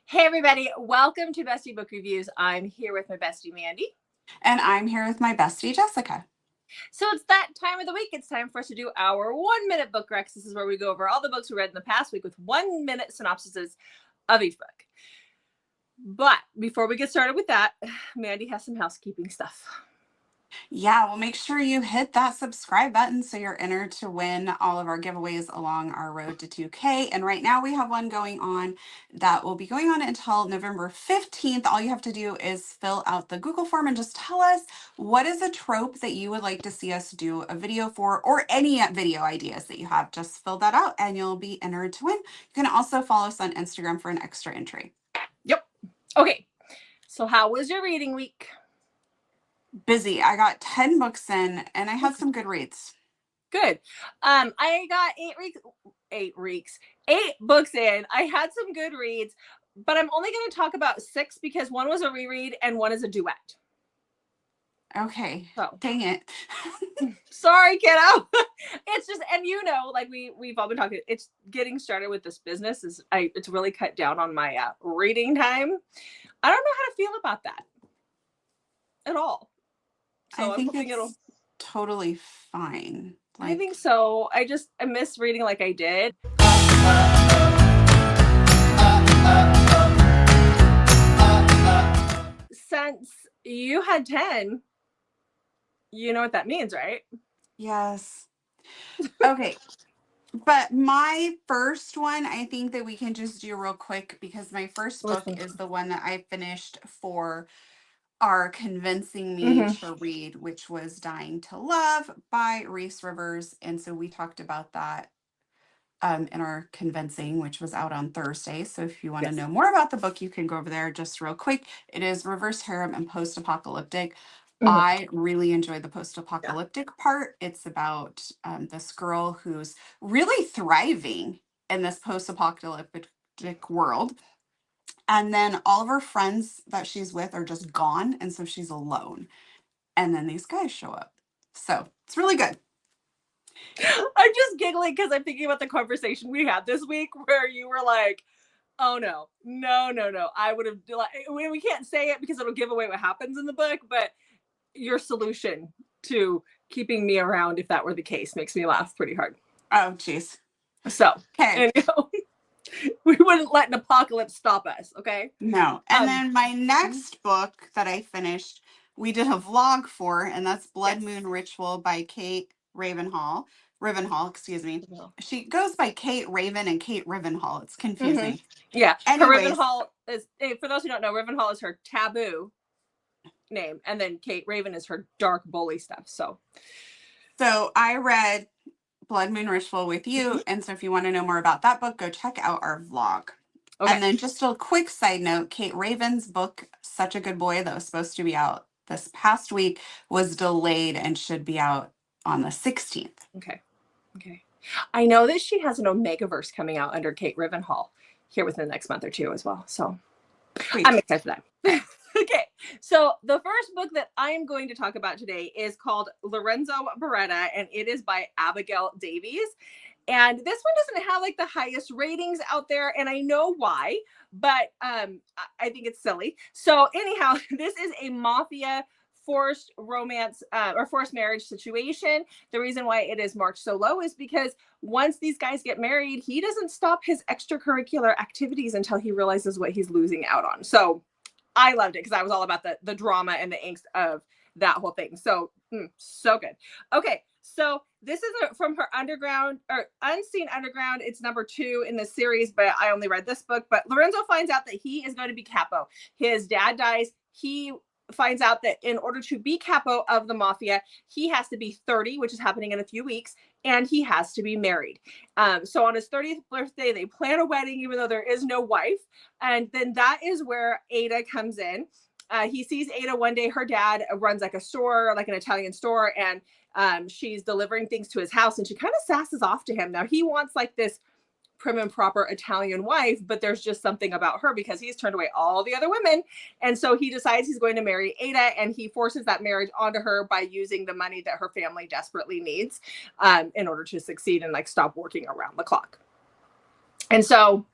Hey everybody, welcome to Bestie Book Reviews. I'm here with my bestie Mandy. And I'm here with my bestie Jessica. So it's that time of the week. It's time for us to do our 1 minute book recs. This is where we go over all the books we read in the past week with 1 minute synopsises of each book. But before we get started with that, Mandy has some housekeeping stuff. Yeah, well, make sure you hit that subscribe button so you're entered to win all of our giveaways along our road to 2K. And right now we have one going on that will be going on until November 15th. All you have to do is fill out the Google form and just tell us what is a trope that you would like to see us do a video for, or any video ideas that you have. Just fill that out and you'll be entered to win. You can also follow us on Instagram for an extra entry. Yep. Okay. So how was your reading week? Busy. I got 10 books in and I had some good reads. Good. I got 8 books in. I had some good reads, but I'm only going to talk about 6 because one was a reread and one is a duet. Okay. So dang it. Sorry, kiddo. It's just, and like we've all been talking, it's getting started with this business it's really cut down on my reading time. I don't know how to feel about that at all. So I think it's totally fine. I think so. I miss reading like I did. Since you had 10, you know what that means, right? Yes. Okay. But my first one, I think that we can just do real quick because my first book is the one that I finished for our convincing me to read, which was Dying to Love by Reese Rivers. And so we talked about that in our convincing, which was out on Thursday. So if you want to know more about the book, you can go over there just real quick. It is reverse harem and post-apocalyptic. I really enjoy the post-apocalyptic part. It's about this girl who's really thriving in this post-apocalyptic world. And then all of her friends that she's with are just gone. And so she's alone. And then these guys show up. So it's really good. I'm just giggling because I'm thinking about the conversation we had this week where you were like, oh no. I would have, we can't say it because it'll give away what happens in the book, but your solution to keeping me around, if that were the case, makes me laugh pretty hard. Oh, geez. So, okay. We wouldn't let an apocalypse stop us, okay? No. And then my next book that I finished, we did a vlog for, and that's Blood Moon Ritual by Kate Ravenhall, excuse me. She goes by Kate Raven and Kate Ravenhall. It's confusing. Yeah. Anyways, Ravenhall is, for those who don't know, Ravenhall is her Taboo name, and then Kate Raven is her dark bully stuff. So I read Blood Moon Ritual with you, and so if you want to know more about that book, go check out our vlog. Okay. And then just a quick side note, Kate Raven's book, Such a Good Boy, that was supposed to be out this past week, was delayed and should be out on the 16th. Okay. I know that she has an Omegaverse coming out under Kate Ravenhall here within the next month or two as well. So I'm excited for that. Okay, so the first book that I'm going to talk about today is called Lorenzo Beretta, and it is by Abigail Davies. And this one doesn't have like the highest ratings out there, and I know why, but I think it's silly. So anyhow, this is a mafia forced romance or forced marriage situation. The reason why it is marked so low is because once these guys get married, he doesn't stop his extracurricular activities until he realizes what he's losing out on. So I loved it because I was all about the drama and the angst of that whole thing. So, so good. Okay, so this is from her Unseen Underground. It's number 2 in the series, but I only read this book. But Lorenzo finds out that he is going to be capo. His dad dies. He finds out that in order to be capo of the mafia, he has to be 30, which is happening in a few weeks, and he has to be married. So on his 30th birthday, they plan a wedding, even though there is no wife. And then that is where Ada comes in. He sees Ada one day. Her dad runs like a store, like an Italian store, and she's delivering things to his house, and she kind of sasses off to him. Now he wants like this prim and proper Italian wife, but there's just something about her because he's turned away all the other women. And so he decides he's going to marry Ada, and he forces that marriage onto her by using the money that her family desperately needs in order to succeed and like stop working around the clock. And so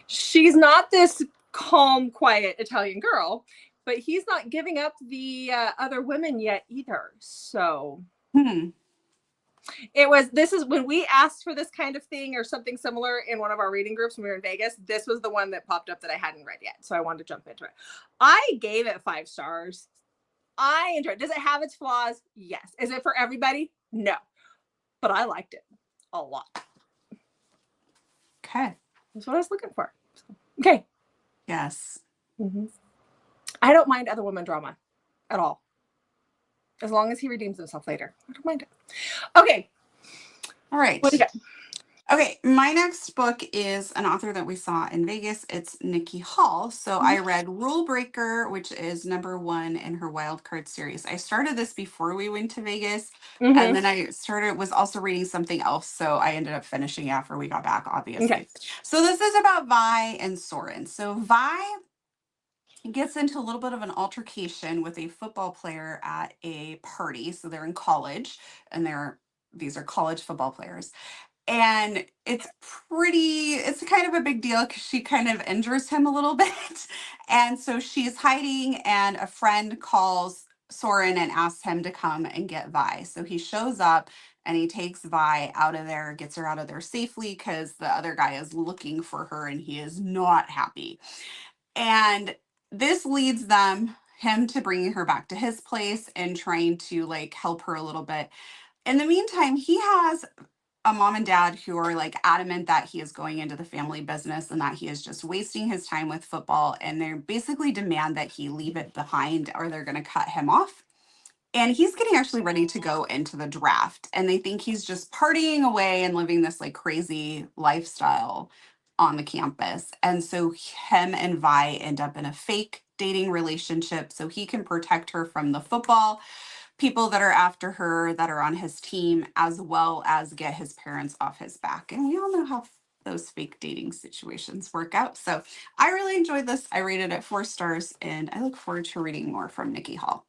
she's not this calm, quiet Italian girl, but he's not giving up the other women yet either. So this is when we asked for this kind of thing or something similar in one of our reading groups when we were in Vegas. This was the one that popped up that I hadn't read yet. So I wanted to jump into it. I gave it 5 stars. I enjoyed it. Does it have its flaws? Yes. Is it for everybody? No. But I liked it a lot. Okay. That's what I was looking for. Okay. Yes. Mm-hmm. I don't mind other women drama at all. As long as he redeems himself later. I don't mind it. Okay. All right. What do you got? Okay, my next book is an author that we saw in Vegas. It's Nikki Hall. So I read Rule Breaker, which is #1 in her Wild Card series. I started this before we went to Vegas, and then I was also reading something else. So I ended up finishing after we got back, obviously. Okay. So this is about Vi and Soren. So Vi gets into a little bit of an altercation with a football player at a party. So they're in college, and these are college football players. And it's kind of a big deal because she kind of injures him a little bit. And so she's hiding, and a friend calls Soren and asks him to come and get Vi. So he shows up and he takes Vi out of there, gets her out of there safely because the other guy is looking for her and he is not happy. And this leads him to bringing her back to his place and trying to like help her a little bit. In the meantime, he has a mom and dad who are like adamant that he is going into the family business and that he is just wasting his time with football. And they basically demand that he leave it behind or they're going to cut him off. And he's getting actually ready to go into the draft. And they think he's just partying away and living this like crazy lifestyle on the campus. And so him and Vi end up in a fake dating relationship so he can protect her from the football people that are after her that are on his team, as well as get his parents off his back. And we all know how those fake dating situations work out. So I really enjoyed this. I rated it 4 stars, and I look forward to reading more from Nikki Hall.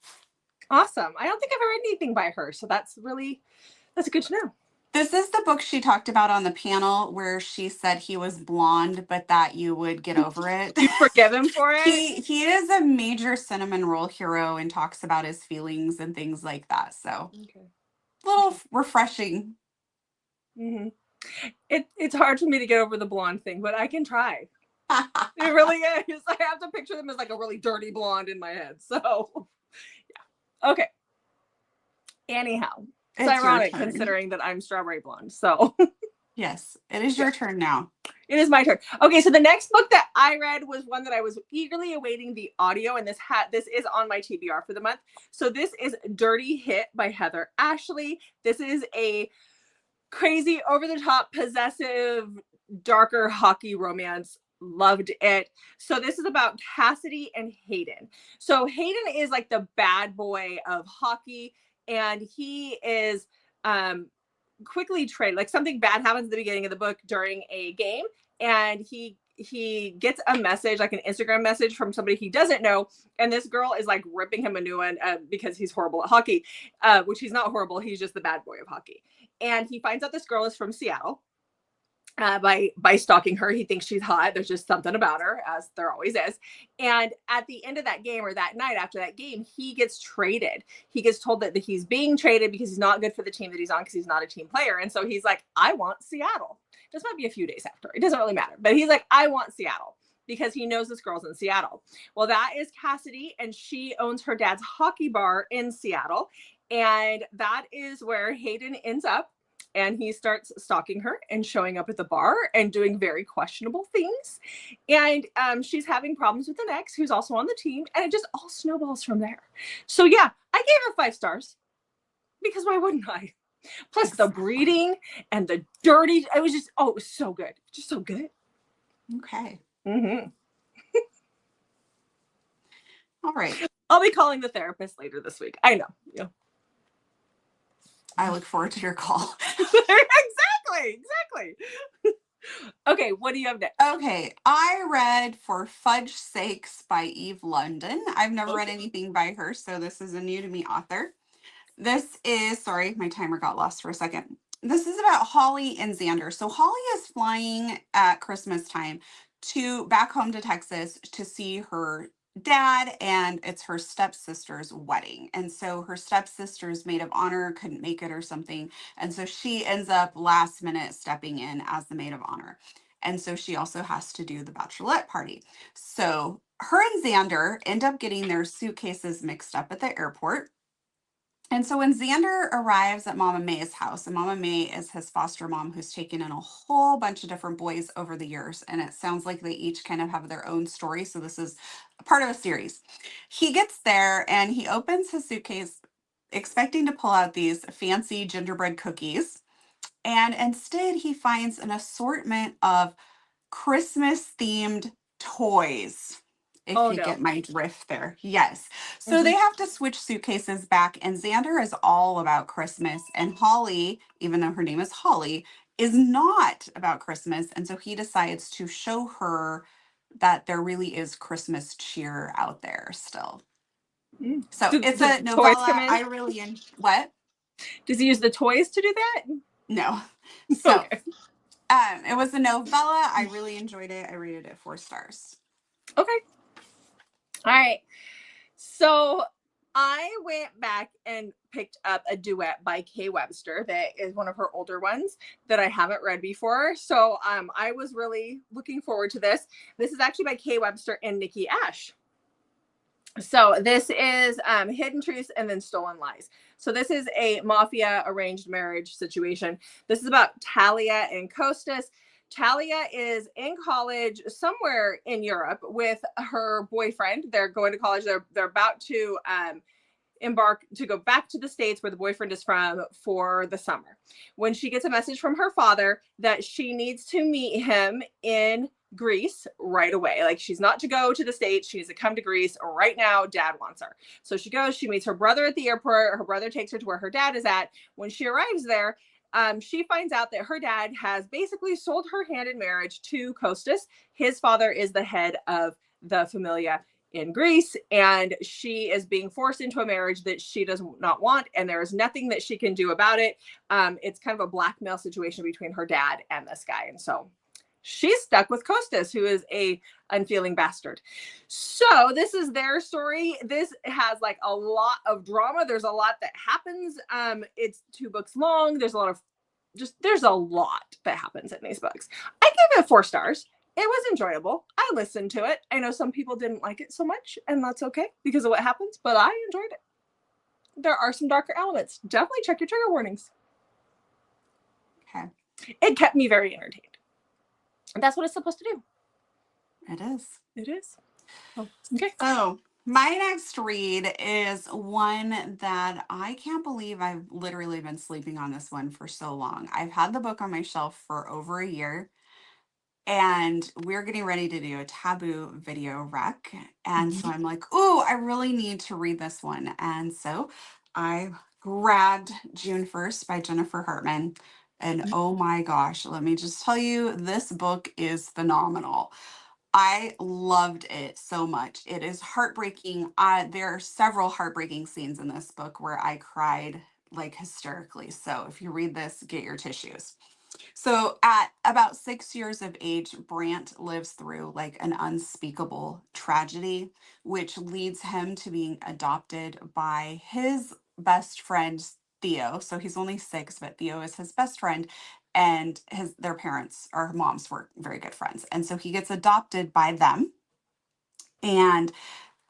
Awesome. I don't think I've ever read anything by her, so that's good to know. This is the book she talked about on the panel where she said he was blonde, but that you would get over it. You forgive him for it? He is a major cinnamon roll hero and talks about his feelings and things like that. So a little refreshing. Mm-hmm. It's hard for me to get over the blonde thing, but I can try. It really is. I have to picture them as like a really dirty blonde in my head. So, yeah. Okay. Anyhow. It's ironic considering that I'm strawberry blonde. So yes, it is your turn now. It is my turn. Okay, so the next book that I read was one that I was eagerly awaiting the audio, and this is on my TBR for the month. So this is Dirty Hit by Heather Ashley. This is a crazy, over-the-top, possessive, darker hockey romance. Loved it. So this is about Cassidy and Hayden. So Hayden is like the bad boy of hockey, and he is quickly traded. Like something bad happens at the beginning of the book during a game, and he gets a message, like an Instagram message from somebody he doesn't know, and this girl is like ripping him a new one because he's horrible at hockey, which he's not horrible. He's just the bad boy of hockey. And he finds out this girl is from Seattle. By stalking her. He thinks she's hot. There's just something about her, as there always is. And at the end of that game, or that night after that game, he gets traded. He gets told that he's being traded because he's not good for the team that he's on because he's not a team player. And so he's like, I want Seattle. This might be a few days after. It doesn't really matter. But he's like, I want Seattle because he knows this girl's in Seattle. Well, that is Cassidy, and she owns her dad's hockey bar in Seattle. And that is where Hayden ends up. And he starts stalking her and showing up at the bar and doing very questionable things. And she's having problems with an ex who's also on the team. And it just all snowballs from there. So yeah, I gave her 5 stars because why wouldn't I? Plus the breeding and the dirty. It was just, it was so good. Just so good. Okay. Mm-hmm. All right. I'll be calling the therapist later this week. I know. Yeah. I look forward to your call. Exactly. Okay, what do you have next? Okay, I read For Fudge Sakes by Eve London. I've never read anything by her, so this is a new to me author. This is, sorry, my timer got lost for a second. This is about Holly and Xander. So Holly is flying at Christmas time back home to Texas to see her dad, and it's her stepsister's wedding. And so her stepsister's maid of honor couldn't make it or something. And so she ends up last minute stepping in as the maid of honor. And so she also has to do the bachelorette party. So her and Xander end up getting their suitcases mixed up at the airport. And so when Xander arrives at Mama May's house, and Mama May is his foster mom who's taken in a whole bunch of different boys over the years, and it sounds like they each kind of have their own story. So this is part of a series. He gets there and he opens his suitcase expecting to pull out these fancy gingerbread cookies. And instead, he finds an assortment of Christmas themed toys. If Oh you no. get my drift there. Yes. So Mhm. they have to switch suitcases back, and Xander is all about Christmas. And Holly, even though her name is Holly, is not about Christmas. And so he decides to show her that there really is Christmas cheer out there still. So Do it's the a toys come novella. in? I really what? Does he use the toys to do that? No. So Okay. it was a novella. I really enjoyed it. I rated it 4 stars. Okay. All right. So I went back and picked up a duet by Kay Webster that is one of her older ones that I haven't read before. So I was really looking forward to this. This is actually by Kay Webster and Nikki Ash. So this is Hidden Truths and then Stolen Lies. So this is a mafia arranged marriage situation. This is about Talia and Costas. Talia is in college somewhere in Europe with her boyfriend. They're going to college. They're about to embark to go back to the States where the boyfriend is from for the summer. When she gets a message from her father that she needs to meet him in Greece right away. Like she's not to go to the States. She needs to come to Greece right now. Dad wants her. So she goes, she meets her brother at the airport. Her brother takes her to where her dad is at. When she arrives there, she finds out that her dad has basically sold her hand in marriage to Costas. His father is the head of the Familia in Greece, and she is being forced into a marriage that she does not want, and there is nothing that she can do about it. It's kind of a blackmail situation between her dad and this guy, and so she's stuck with Costas, who is a unfeeling bastard. So this is their story. This has like a lot of drama. There's a lot that happens. It's 2 books long. There's a lot that happens in these books. I give it 4 stars. It was enjoyable. I listened to it. I know some people didn't like it so much, and that's okay because of what happens, but I enjoyed it. There are some darker elements. Definitely check your trigger warnings. Okay. It kept me very entertained. And that's what it's supposed to do. It is. It is. Oh, okay. So my next read is one that I can't believe I've literally been sleeping on this one for so long. I've had the book on my shelf for over a year, and we're getting ready to do a Taboo video rec. And so I'm like, oh, I really need to read this one. And so I grabbed June 1st by Jennifer Hartman. And oh my gosh, let me just tell you, this book is phenomenal. I loved it so much. It is heartbreaking. There are several heartbreaking scenes in this book where I cried like hysterically. So if you read this, get your tissues. So at about 6 years of age, Brant lives through like an unspeakable tragedy, which leads him to being adopted by his best friend, Theo. So he's only 6, but Theo is his best friend. And their parents or moms were very good friends. And so he gets adopted by them. And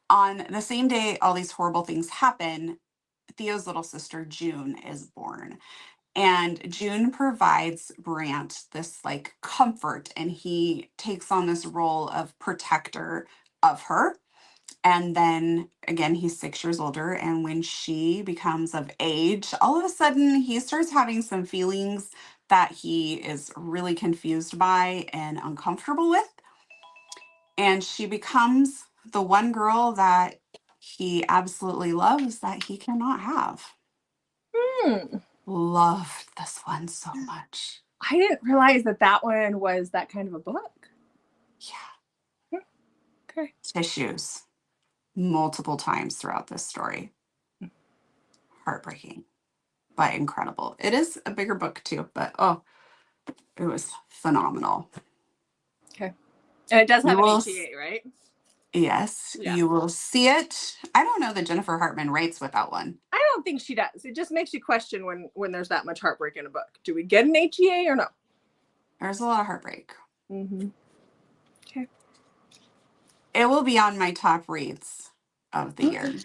on the same day all these horrible things happen, Theo's little sister, June, is born. And June provides Brant this like comfort, and he takes on this role of protector of her. And then again, he's 6 years older. And when she becomes of age, all of a sudden he starts having some feelings that he is really confused by and uncomfortable with. And she becomes the one girl that he absolutely loves that he cannot have. Loved this one so much. I didn't realize that one was that kind of a book. Yeah. Okay. Tissues multiple times throughout this story. Heartbreaking, but incredible. It is a bigger book too, but oh, it was phenomenal. Okay. And it does have You an will, HEA, right? yes, Yeah. you will see it. I don't know that Jennifer Hartman writes without one. I don't think she does. It just makes you question when there's that much heartbreak in a book. Do we get an HEA or no? There's a lot of heartbreak. Mm-hmm. Okay. It will be on my top reads of the year.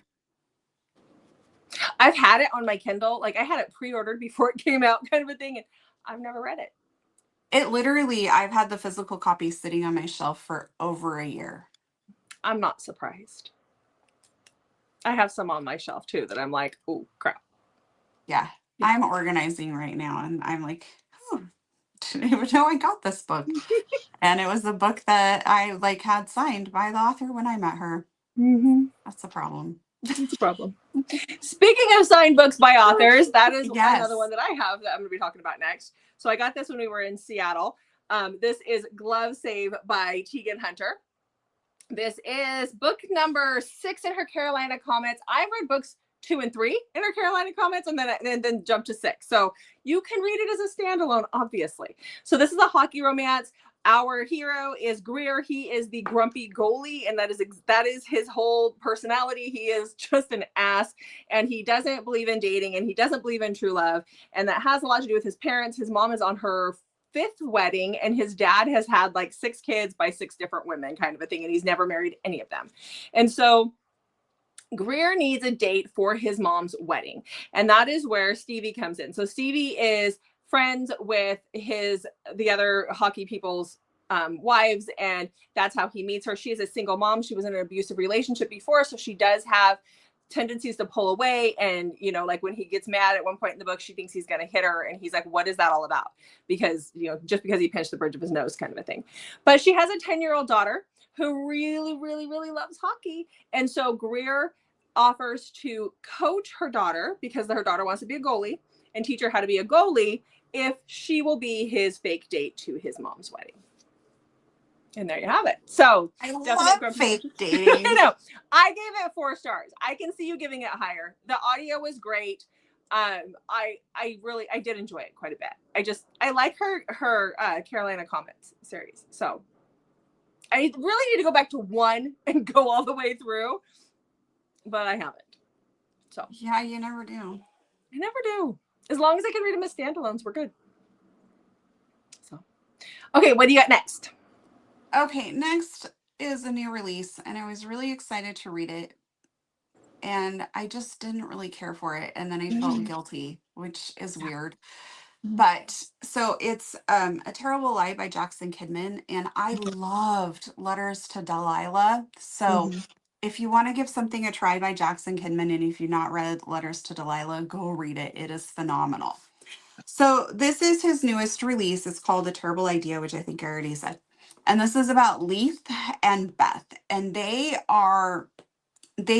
I've had it on my Kindle. Like I had it pre-ordered before it came out, kind of a thing, and I've never read it. It literally, I've had the physical copy sitting on my shelf for over a year. I'm not surprised. I have some on my shelf too that I'm like, oh crap. Yeah. I'm organizing right now and I'm like, oh, didn't even know I got this book. And it was a book that I like had signed by the author when I met her. Mm-hmm. That's the problem. It's a problem. Speaking of signed books by authors, that is another one that I have that I'm going to be talking about next. So I got this when we were in Seattle. This is Glove Save by Tegan Hunter. This is book number 6 in her Carolina Comments. I've read books 2 and 3 in her Carolina Comments and then jump to 6. So you can read it as a standalone, obviously. So this is a hockey romance. Our hero is Greer. He is the grumpy goalie, and that is his whole personality. He is just an ass, and he doesn't believe in dating, and he doesn't believe in true love, and that has a lot to do with his parents. His mom is on her 5th wedding, and his dad has had like 6 kids by 6 different women, kind of a thing, and he's never married any of them. And so Greer needs a date for his mom's wedding, and that is where Stevie comes in. So Stevie is friends with the other hockey people's wives, and that's how he meets her. She is a single mom. She was in an abusive relationship before, so she does have tendencies to pull away. And like when he gets mad at one point in the book, she thinks he's going to hit her, and he's like, what is that all about? Because just because he pinched the bridge of his nose, kind of a thing. But she has a 10-year-old daughter who really, really, really loves hockey, and so Greer offers to coach her daughter because her daughter wants to be a goalie and teach her how to be a goalie if she will be his fake date to his mom's wedding. And there you have it. So I love fake dating. I know. I gave it 4 stars. I can see you giving it higher. The audio was great. I did enjoy it quite a bit. I like her Carolina Comments series. So I really need to go back to 1 and go all the way through, but I haven't. So yeah, you never do. I never do. As long as I can read them as standalones, we're good. So, okay, what do you got next? Okay, next is a new release, and I was really excited to read it, and I just didn't really care for it, and then I felt guilty, which is weird. But so it's A Terrible Lie by Jackson Kidman, and I loved Letters to Delilah. So if you want to give something a try by Jackson Kidman, and if you've not read Letters to Delilah, go read it. It is phenomenal. So this is his newest release. It's called A Terrible Idea, which I think I already said. And this is about Leith and Beth. And they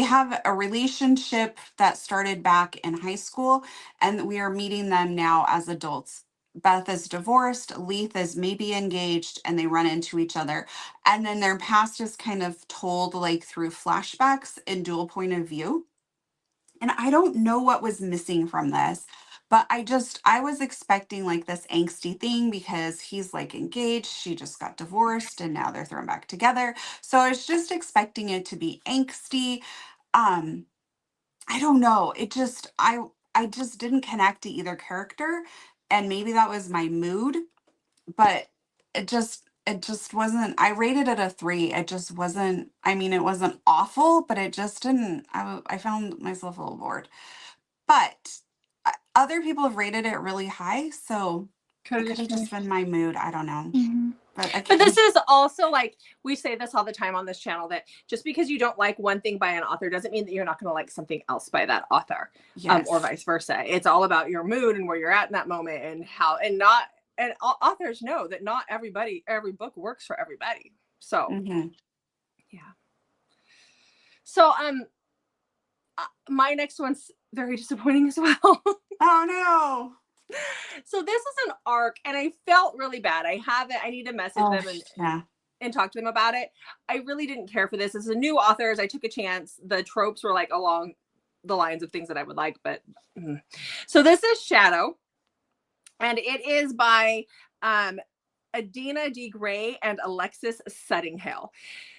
have a relationship that started back in high school, and we are meeting them now as adults. Beth is divorced, Leith is maybe engaged, and they run into each other. And then their past is kind of told like through flashbacks in dual point of view. And I don't know what was missing from this, but I was expecting like this angsty thing because he's like engaged, she just got divorced, and now they're thrown back together. So I was just expecting it to be angsty. I don't know. I just didn't connect to either character, and maybe that was my mood, but it just wasn't. I rated it a 3. It just wasn't. I mean, it wasn't awful, but it just didn't. I found myself a little bored. But other people have rated it really high, so it could have just been my mood. I don't know. But this is also like, we say this all the time on this channel, that just because you don't like one thing by an author doesn't mean that you're not going to like something else by that author. Yes. Or vice versa. It's all about your mood and where you're at in that moment, and authors know that not every book works for everybody. So yeah. So my next one's very disappointing as well. Oh no. So this is an arc, and I felt really bad. I need to message them and talk to them about it. I really didn't care for this. As a new authors, I took a chance. The tropes were like along the lines of things that I would like, but so this is Shadow, and it is by Adina D. Gray and Alexis Settinghale.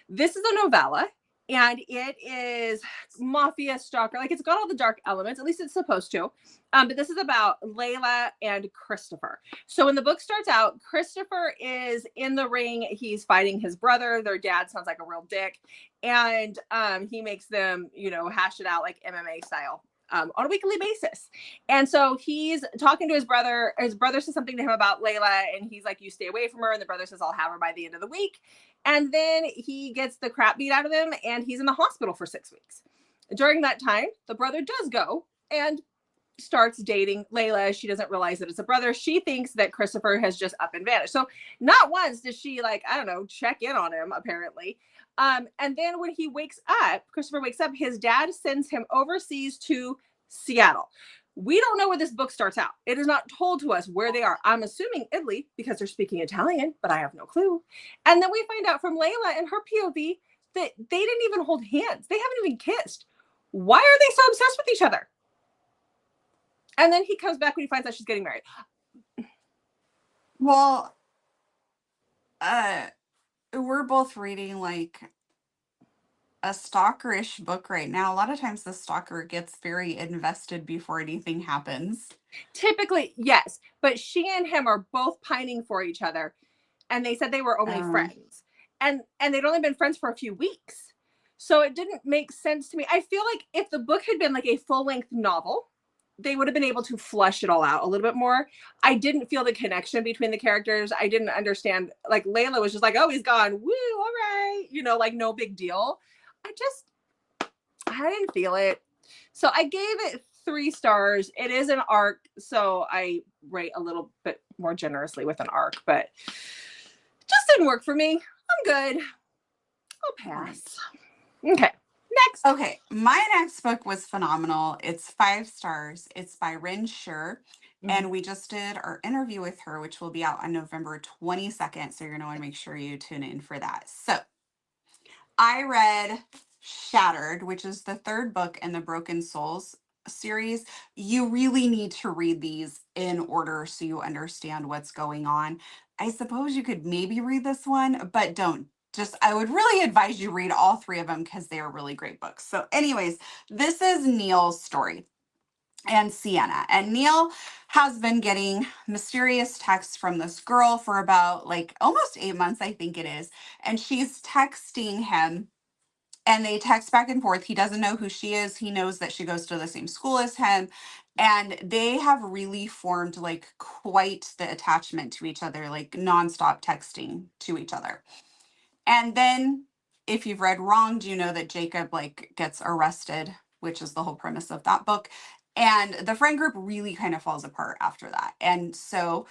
This is a novella, and it is Mafia, Stalker. Like, it's got all the dark elements, at least it's supposed to. But this is about Layla and Christopher. So when the book starts out, Christopher is in the ring. He's fighting his brother. Their dad sounds like a real dick. And he makes them, hash it out like MMA style. On a weekly basis. And so he's talking to his brother. His brother says something to him about Layla, and he's like, you stay away from her. And the brother says, I'll have her by the end of the week. And then he gets the crap beat out of him, and he's in the hospital for 6 weeks. During that time, the brother does go and starts dating Layla. She doesn't realize that it's a brother. She thinks that Christopher has just up and vanished. So not once does she, check in on him, apparently. And then when Christopher wakes up, his dad sends him overseas to Seattle. We don't know where this book starts out. It is not told to us where they are. I'm assuming Italy because they're speaking Italian, but I have no clue. And then we find out from Layla and her POV that they didn't even hold hands. They haven't even kissed. Why are they so obsessed with each other? And then he comes back when he finds out she's getting married. Well, we're both reading a stalkerish book right now. A lot of times the stalker gets very invested before anything happens. Typically, yes. But she and him are both pining for each other. And they said they were only friends. And they'd only been friends for a few weeks. So it didn't make sense to me. I feel like if the book had been like a full-length novel, they would have been able to flush it all out a little bit more. I didn't feel the connection between the characters. I didn't understand. Like, Layla was just like, oh, he's gone. Woo, all right. No big deal. I didn't feel it. So I gave it 3 stars. It is an arc, so I rate a little bit more generously with an arc, but it just didn't work for me. I'm good. I'll pass. Okay. Next. Okay, my next book was phenomenal. It's 5 stars. It's by Rin Sher, and we just did our interview with her, which will be out on November 22nd. So you're going to want to make sure you tune in for that. So I read Shattered, which is the 3rd book in the Broken Souls series. You really need to read these in order so you understand what's going on. I suppose you could maybe read this one, but don't. I would really advise you read all 3 of them because they are really great books. So anyways, this is Neil's story and Sienna. And Neil has been getting mysterious texts from this girl for about almost 8 months, I think it is. And she's texting him, and they text back and forth. He doesn't know who she is. He knows that she goes to the same school as him. And they have really formed quite the attachment to each other, nonstop texting to each other. And then if you've read Wronged, you know that Jacob gets arrested, which is the whole premise of that book. And the friend group really kind of falls apart after that. And so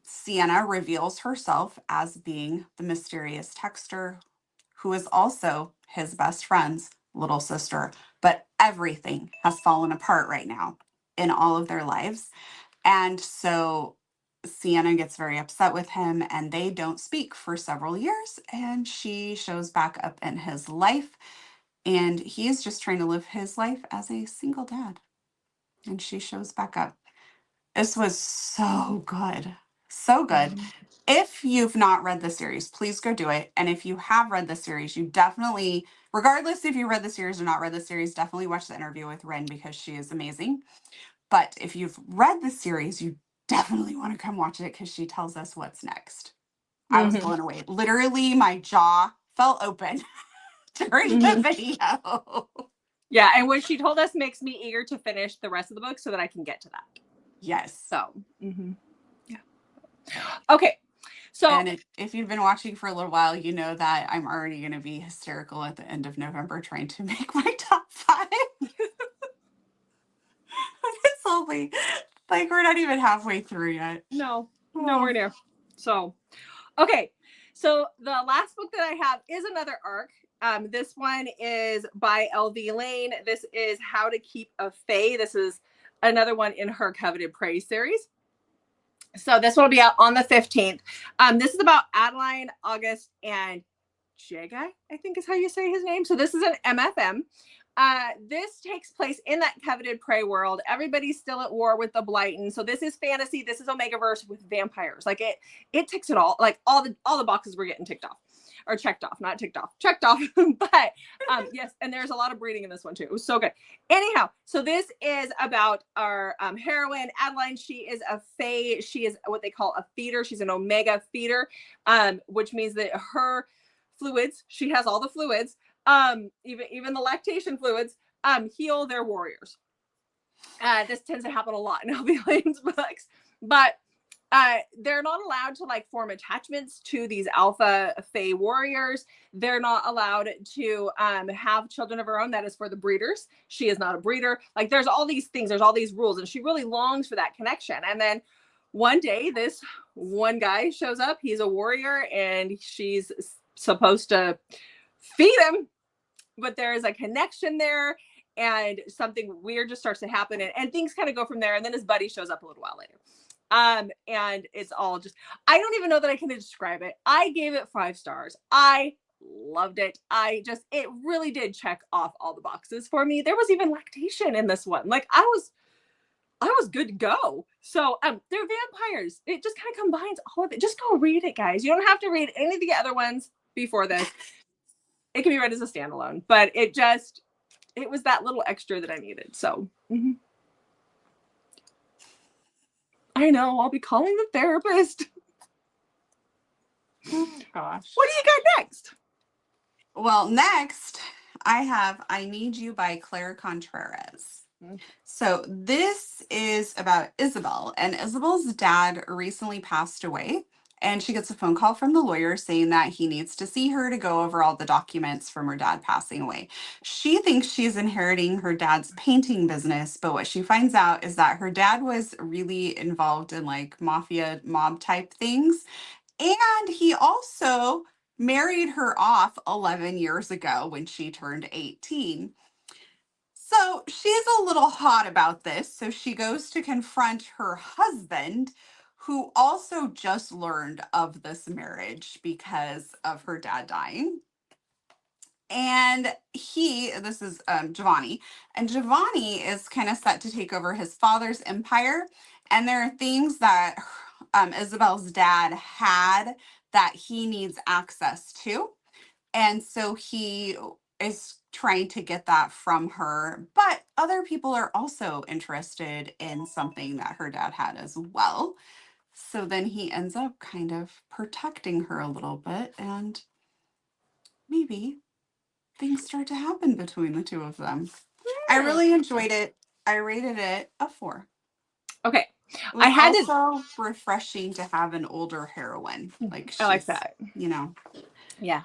Sienna reveals herself as being the mysterious texter who is also his best friend's little sister. But everything has fallen apart right now in all of their lives. And so Sienna gets very upset with him, and they don't speak for several years. And she shows back up in his life, and he is just trying to live his life as a single dad. And she shows back up. This was so good. So good. If you've not read the series, please go do it. And if you have read the series, you definitely, regardless if you read the series or not read the series, definitely watch the interview with Rin because she is amazing. But if you've read the series, you definitely want to come watch it because she tells us what's next. I was blown away. Literally, my jaw fell open during the video. Yeah, and what she told us makes me eager to finish the rest of the book so that I can get to that. Yes. So, yeah. Okay. So, and if you've been watching for a little while, you know that I'm already going to be hysterical at the end of November trying to make my top 5. It's only we're not even halfway through yet. No, nowhere near. So, okay. So the last book that I have is another arc. This one is by L.V. Lane. This is How to Keep a Fae. This is another one in her Coveted Prey series. So this one will be out on the 15th. This is about Adeline, August, and Jega, I think is how you say his name. So this is an MFM. This takes place in that coveted prey world. Everybody's still at war with the Blighton. So this is fantasy. This is Omegaverse with vampires. Like it ticks it all. Like all the boxes were getting ticked off. Or checked off, not ticked off, checked off. But yes, and there's a lot of breeding in this one too. It was so good. Anyhow, so this is about our heroine, Adeline. She is a fae. She is what they call a feeder. She's an omega feeder, which means that her fluids, she has all the fluids, even the lactation fluids, heal their warriors. This tends to happen a lot in LB Lane's books, but they're not allowed to like form attachments to these alpha fae warriors. They're not allowed to have children of her own. That is for the breeders. She is not a breeder. Like there's all these things, there's all these rules, and she really longs for that connection. And then one day this one guy shows up. He's a warrior and she's supposed to feed him, but there is a connection there and something weird just starts to happen, and things kind of go from there. And then his buddy shows up a little while later. And it's all just, I don't even know that I can describe it. I gave it 5 stars. I loved it. It really did check off all the boxes for me. There was even lactation in this one. Like I was good to go. So, they're vampires. It just kind of combines all of it. Just go read it, guys. You don't have to read any of the other ones before this. It can be read as a standalone, but it was that little extra that I needed. So, I know, I'll be calling the therapist. Oh gosh. What do you got next? Well, next I have I Need You by Claire Contreras. So this is about Isabel, and Isabel's dad recently passed away, and she gets a phone call from the lawyer saying that he needs to see her to go over all the documents from her dad passing away. She thinks she's inheriting her dad's painting business, but what she finds out is that her dad was really involved in like mafia mob type things, and he also married her off 11 years ago when she turned 18. So she's a little hot about this. So she goes to confront her husband, who also just learned of this marriage because of her dad dying. And this is Giovanni, and Giovanni is kind of set to take over his father's empire. And there are things that Isabel's dad had that he needs access to. And so he is trying to get that from her. But other people are also interested in something that her dad had as well. So then he ends up kind of protecting her a little bit, and maybe things start to happen between the two of them. I really enjoyed it. I rated it a 4. Okay. It was also refreshing to have an older heroine. Like I like that. You know. Yeah.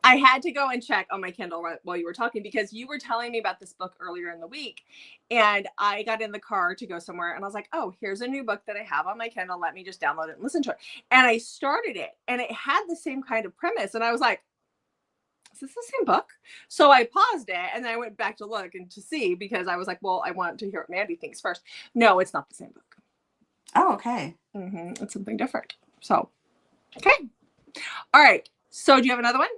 I had to go and check on my Kindle while you were talking, because you were telling me about this book earlier in the week, and I got in the car to go somewhere and I was like, oh, here's a new book that I have on my Kindle. Let me just download it and listen to it. And I started it and it had the same kind of premise. And I was like, is this the same book? So I paused it and then I went back to look and to see, because I was like, well, I want to hear what Mandy thinks first. No, it's not the same book. Oh, okay. It's something different. So, okay. All right. So do you have another one?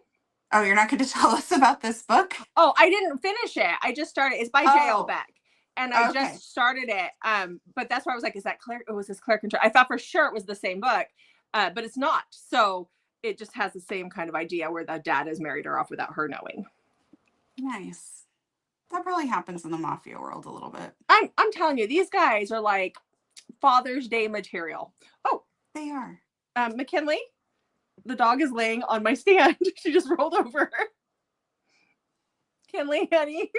Oh, you're not going to tell us about this book? Oh, I didn't finish it. I just started. It's by J.L. Beck. And I just started it. But that's why I was like, is that Claire? Oh, was this Claire Contreras? I thought for sure it was the same book, but it's not. So it just has the same kind of idea where the dad has married her off without her knowing. Nice. That probably happens in the Mafia world a little bit. I'm telling you, these guys are like Father's Day material. Oh, they are. McKinley, the dog is laying on my stand. She just rolled over. Kinley, honey.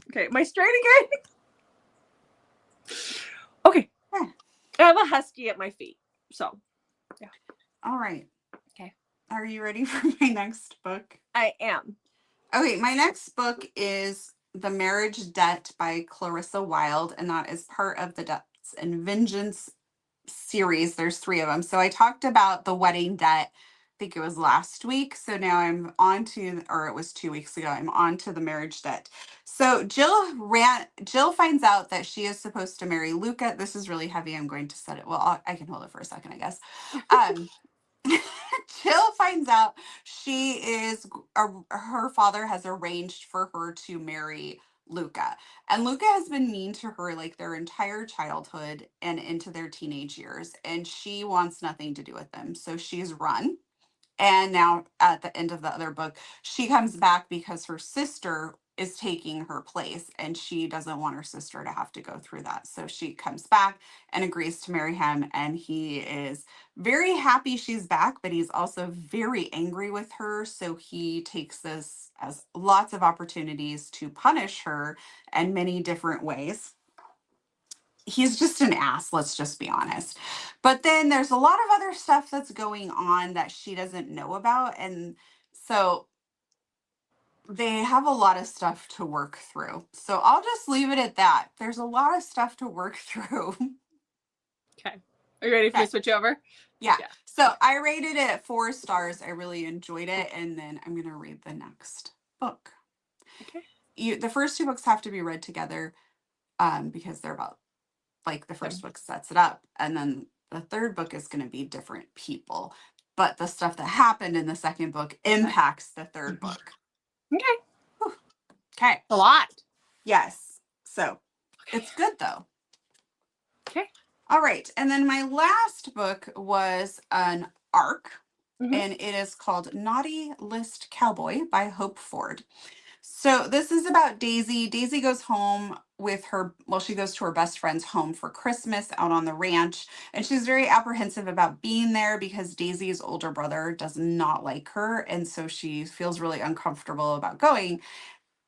Okay, am I straight again? Okay. Yeah. I have a husky at my feet. So, yeah. All right. Okay. Are you ready for my next book? I am. Okay, my next book is The Marriage Debt by Clarissa Wilde, and that is part of the Debts and Vengeance series. There's 3 of them. So I talked about the wedding debt, I think it was last week. So now I'm on to, or it was 2 weeks ago, I'm on to the marriage debt. So Jill finds out that she is supposed to marry Luca. This is really heavy. I'm going to set it. Well, I can hold it for a second, I guess. Jill finds out her father has arranged for her to marry Luca. And Luca has been mean to her like their entire childhood and into their teenage years. And she wants nothing to do with them. So she's run. And now at the end of the other book, she comes back because her sister is taking her place and she doesn't want her sister to have to go through that. So she comes back and agrees to marry him. And he is very happy she's back, but he's also very angry with her. So he takes this as lots of opportunities to punish her in many different ways. He's just an ass, let's just be honest. But then there's a lot of other stuff that's going on that she doesn't know about. And so they have a lot of stuff to work through. So I'll just leave it at that. There's a lot of stuff to work through. Okay. Are you ready for me to switch over? Yeah. So I rated it at 4 stars. I really enjoyed it. And then I'm going to read the next book. Okay. The first 2 books have to be read together because they're about, like, the first book sets it up. And then the third book is going to be different people. But the stuff that happened in the second book impacts the third book. Okay. Whew. Okay. A lot. Yes. So it's good though. Okay. All right. And then my last book was an arc, and it is called Naughty List Cowboy by Hope Ford. So this is about Daisy. Daisy goes home with she goes to her best friend's home for Christmas out on the ranch. And she's very apprehensive about being there because Daisy's older brother does not like her. And so she feels really uncomfortable about going.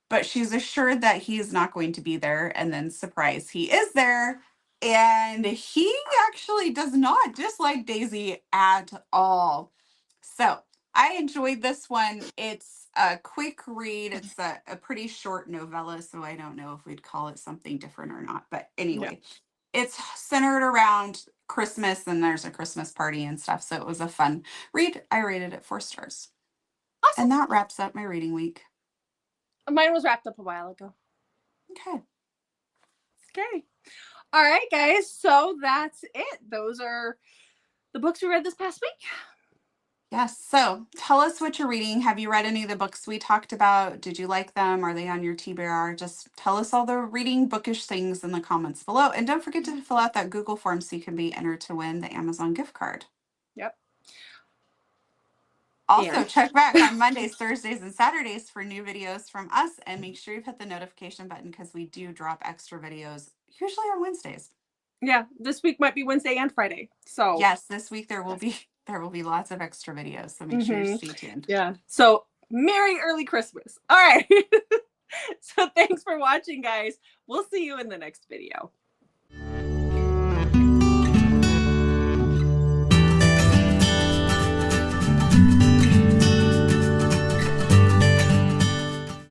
But she's assured that he's not going to be there. And then, surprise, he is there. And he actually does not dislike Daisy at all. So I enjoyed this one. It's a quick read. It's a pretty short novella, so I don't know if we'd call it something different or not. But anyway, it's centered around Christmas, and there's a Christmas party and stuff. So it was a fun read. I rated it 4 stars. Awesome. And that wraps up my reading week. Mine was wrapped up a while ago. Okay. Okay. All right, guys. So that's it. Those are the books we read this past week. Yes. So tell us what you're reading. Have you read any of the books we talked about? Did you like them? Are they on your TBR? Just tell us all the reading bookish things in the comments below. And don't forget to fill out that Google form so you can be entered to win the Amazon gift card. Yep. Also, check back on Mondays, Thursdays, and Saturdays for new videos from us. And make sure you've hit the notification button because we do drop extra videos, usually on Wednesdays. Yeah, this week might be Wednesday and Friday. So yes, this week there will be lots of extra videos. So make sure you stay tuned. Yeah. So Merry early Christmas. All right. So thanks for watching, guys. We'll see you in the next video.